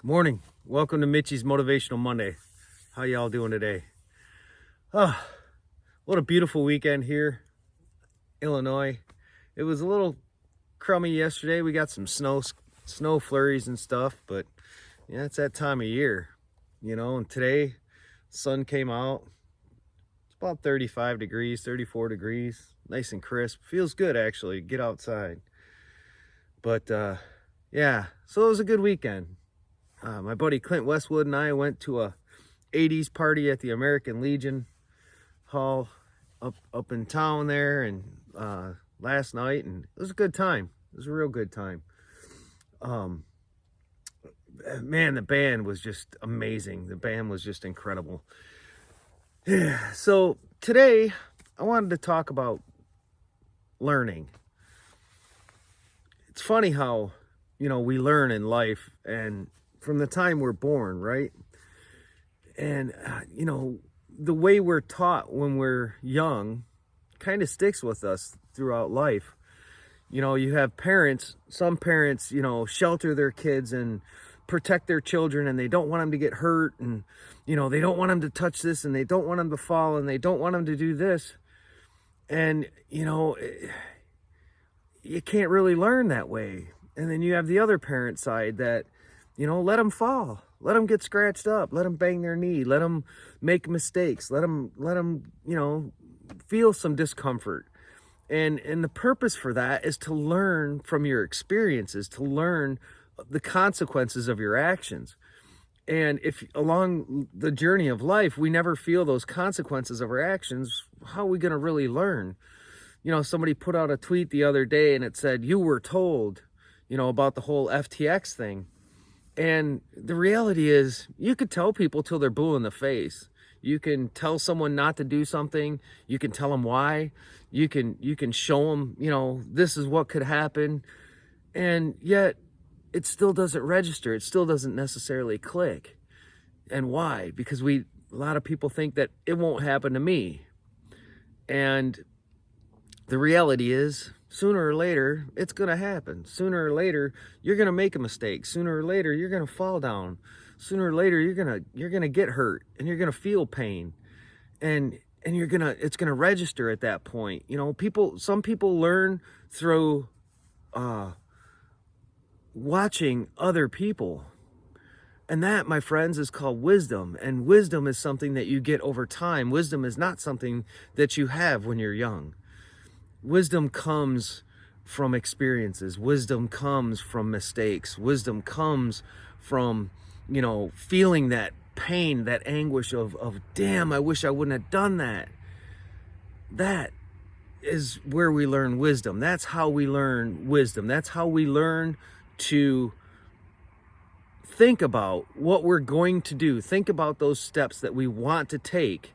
Morning. Welcome to Mitchie's Motivational Monday. How y'all doing today? Oh, what a beautiful weekend here, Illinois. It was a little crummy yesterday. We got some snow flurries and stuff, but yeah, it's that time of year, and today sun came out. It's about 35 degrees, 34 degrees, nice and crisp. Feels good actually, get outside. But yeah, so it was a good weekend. My buddy Clint Westwood and I went to a 80s party at the American Legion Hall up in town there, and last night, and it was a good time. It was a real good time. Man, the band was just amazing. The band was just incredible. Yeah. So today I wanted to talk about learning. It's funny how we learn in life, and from the time we're born, right? And the way we're taught when we're young kind of sticks with us throughout life. You have parents, some parents, shelter their kids and protect their children, and they don't want them to get hurt, and they don't want them to touch this, and they don't want them to fall, and they don't want them to do this. And you can't really learn that way. And then you have the other parent side that let them fall, let them get scratched up, let them bang their knee, let them make mistakes, let them feel some discomfort. And the purpose for that is to learn from your experiences, to learn the consequences of your actions. And if along the journey of life we never feel those consequences of our actions, how are we going to really learn? Somebody put out a tweet the other day and it said, "You were told," about the whole FTX thing. And the reality is, you could tell people till they're blue in the face. You can tell someone not to do something. You can tell them why. You can show them, this is what could happen. And yet it still doesn't register. It still doesn't necessarily click. And why? Because a lot of people think that it won't happen to me. And the reality is, sooner or later, it's going to happen. Sooner or later, you're going to make a mistake. Sooner or later, you're going to fall down. Sooner or later, you're going to get hurt, and you're going to feel pain. And it's going to register at that point. Some people learn through watching other people. And that, my friends, is called wisdom. And wisdom is something that you get over time. Wisdom is not something that you have when you're young. Wisdom comes from experiences. Wisdom comes from mistakes. Wisdom comes from, feeling that pain, that anguish of damn, I wish I wouldn't have done that. That is where we learn wisdom. That's how we learn wisdom. That's how we learn to think about what we're going to do. Think about those steps that we want to take,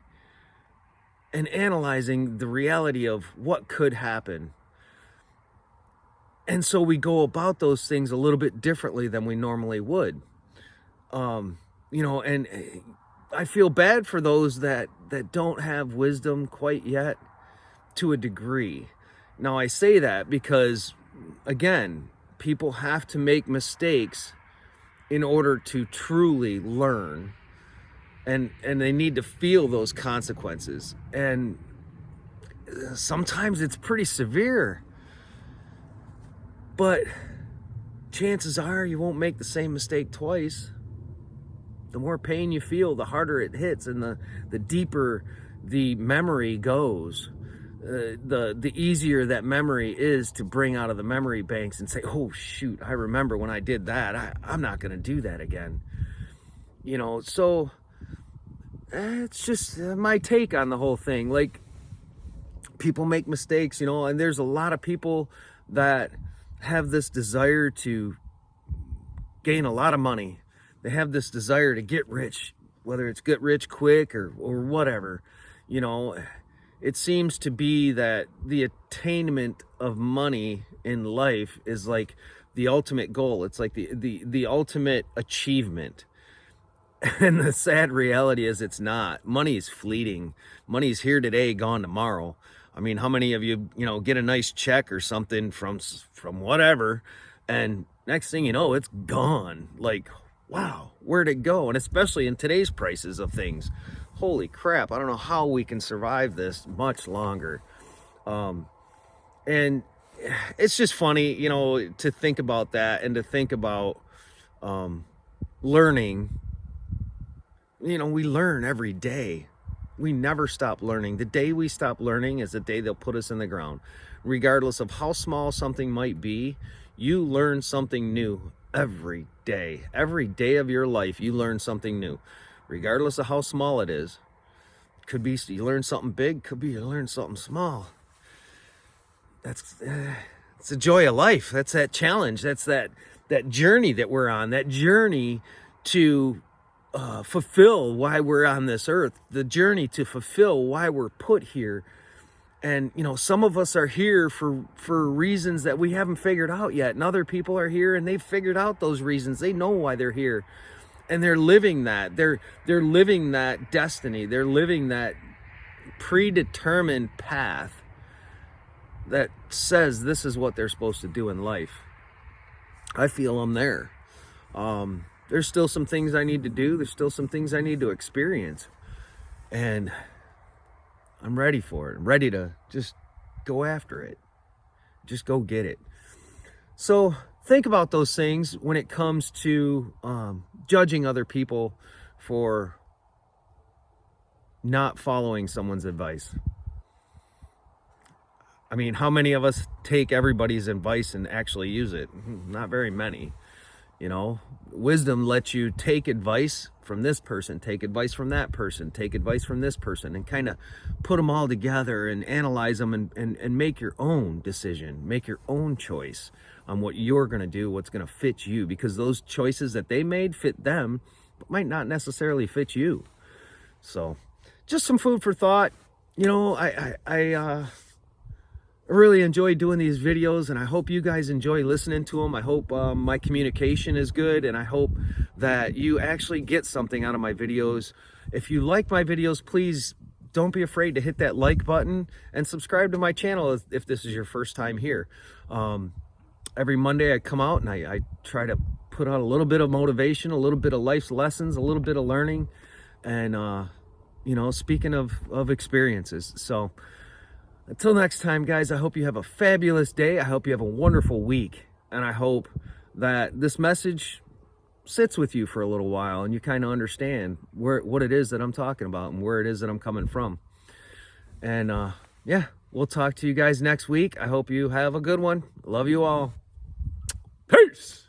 and analyzing the reality of what could happen. And so we go about those things a little bit differently than we normally would. And I feel bad for those that don't have wisdom quite yet, to a degree. Now, I say that because, again, people have to make mistakes in order to truly learn. And they need to feel those consequences. And sometimes it's pretty severe. But chances are you won't make the same mistake twice. The more pain you feel, the harder it hits, and the deeper the memory goes. The easier that memory is to bring out of the memory banks and say, oh, shoot, I remember when I did that. I'm not going to do that again. So it's just my take on the whole thing. Like, people make mistakes, and there's a lot of people that have this desire to gain a lot of money. They have this desire to get rich, whether it's get rich quick or whatever. It seems to be that the attainment of money in life is like the ultimate goal. It's like the ultimate achievement. And the sad reality is it's not. Money is fleeting. Money's here today, gone tomorrow. I mean, how many of you, get a nice check or something from whatever, and next thing you know, it's gone. Like, wow, where'd it go? And especially in today's prices of things, holy crap, I don't know how we can survive this much longer. And it's just funny, you know, to think about that and to think about learning. You know, we learn every day. We never stop learning. The day we stop learning is the day they'll put us in the ground. Regardless of how small something might be, you learn something new every day. Every day of your life, you learn something new. Regardless of how small it is. Could be you learn something big, could be you learn something small. It's the joy of life. That's that challenge. That's that journey that we're on. That journey to fulfill why we're on this earth. The journey to fulfill why we're put here. And, you know, some of us are here for reasons that we haven't figured out yet. And other people are here and they've figured out those reasons. They know why they're here. And they're living that. They're living that destiny. They're living that predetermined path that says this is what they're supposed to do in life. I feel I'm there. There's still some things I need to do. There's still some things I need to experience. And I'm ready for it. I'm ready to just go after it. Just go get it. So think about those things when it comes to judging other people for not following someone's advice. I mean, how many of us take everybody's advice and actually use it? Not very many. You know, wisdom lets you take advice from this person, take advice from that person, take advice from this person, and kind of put them all together and analyze them and make your own decision, make your own choice on what you're going to do, what's going to fit you, because those choices that they made fit them, but might not necessarily fit you. So just some food for thought. You know, I really enjoy doing these videos, and I hope you guys enjoy listening to them. I hope my communication is good, and I hope that you actually get something out of my videos. If you like my videos, please don't be afraid to hit that like button and subscribe to my channel if this is your first time here. Every Monday I come out and I try to put out a little bit of motivation, a little bit of life's lessons, a little bit of learning, and you know, speaking of experiences. So until next time, guys, I hope you have a fabulous day. I hope you have a wonderful week. And I hope that this message sits with you for a little while and you kind of understand what it is that I'm talking about and where it is that I'm coming from. And yeah, we'll talk to you guys next week. I hope you have a good one. Love you all. Peace.